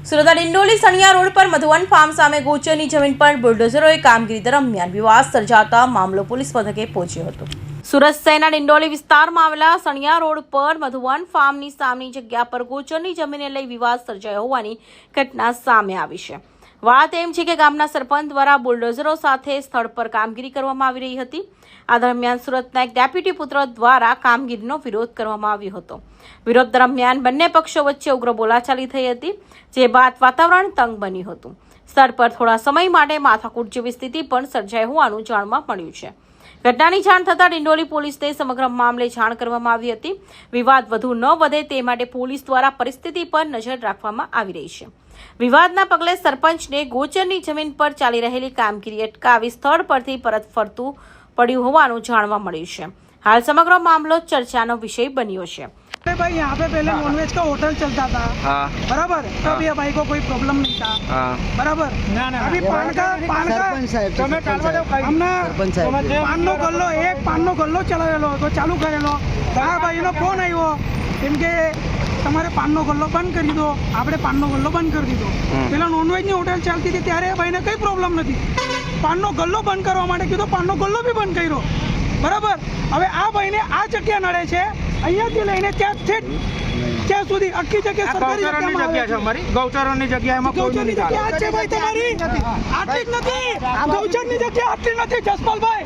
સુરતના ડિંડોલી સણિયા રોડ પર મધુવન ફાર્મ સામે ગોચરની જમીન પર બુલડોઝરોએ કામગીરી દરમિયાન વિવાદ સર્જાતા મામલો પોલીસ મથકે પહોંચ્યો હતો। સુરત શહેરના ડિંડોલી વિસ્તારમાં આવેલા સણિયા રોડ પર મધુવન ફાર્મની સામની જગ્યા પર ગોચરની જમીનને લઈ વિવાદ સર્જાયો હોવાની ઘટના સામે આવી છે। વાત એમ છે કે ગામના સરપંચ દ્વારા બુલડોઝરો સાથે સ્થળ પર કામગીરી કરવામાં આવી રહી હતી। આ દરમિયાન સુરતના એક ડેપ્યુટી પુત્ર દ્વારા કામગીરીનો વિરોધ કરવામાં આવ્યો હતો। વિરોધ દરમિયાન બંને પક્ષો વચ્ચે ઉગ્ર બોલાચાલી થઈ હતી, જે બાદ વાતાવરણ તંગ બન્યું હતું। સ્થળ પર થોડા સમય માટે માથાકૂટ જેવી સ્થિતિ પણ સર્જાઈ હોવાનું જાણવા મળ્યું છે। ઘટનાની જાણ થતાં ડિંડોલી પોલીસને સમગ્ર મામલે જાણ કરવામાં આવી હતી। વિવાદ વધુ ન વધે તે માટે પોલીસ દ્વારા પરિસ્થિતિ પર નજર રાખવામાં આવી રહી છે। વિવાદના પગલે સરપંચને ગોચરની જમીન પર ચાલી રહેલી કામગીરી અટકાવી સ્થળ પરથી પરત ફરતું પડ્યું હોવાનું જાણવા મળ્યું છે। हाल समग्र मामलो चर्चा विषय बनियो है। भाई यहाँ पे पहले नॉनवेज का होटल चलता था, हाँ। बराबर, तब ये भाई को कोई प्रॉब्लम नहीं था, हाँ। बराबर। अभी पान का हमने पान नो गल्लो चलावेलो तो चालू करेलो। आ भाई नो फोन आयो केम के તમારે પાનનો ગલ્લો બંધ કરી દો, આપણે પાનનો ગલ્લો બંધ કરી દીધો। પેલા નોનવેજની હોટલ ચાલતી હતી ત્યારે ભાઈને કંઈ પ્રોબ્લેમ નથી, પાનનો ગલ્લો બંધ કરવા માટે કીધો, પાનનો ગલ્લો બી બંધ કર્યો, બરાબર। હવે આ ભાઈને આ જગ્યા નડે છે, અહીંયાથી લઈને ત્યાં સુધી આખી જગ્યા સરકારી જગ્યા છે અમારી, ગૌચરની જગ્યા એમાં ગૌચરની જગ્યા આ છે ભાઈ તમારી, આટલી જ નથી, ગૌચરની જગ્યા આટલી નથી જસપાલભાઈ।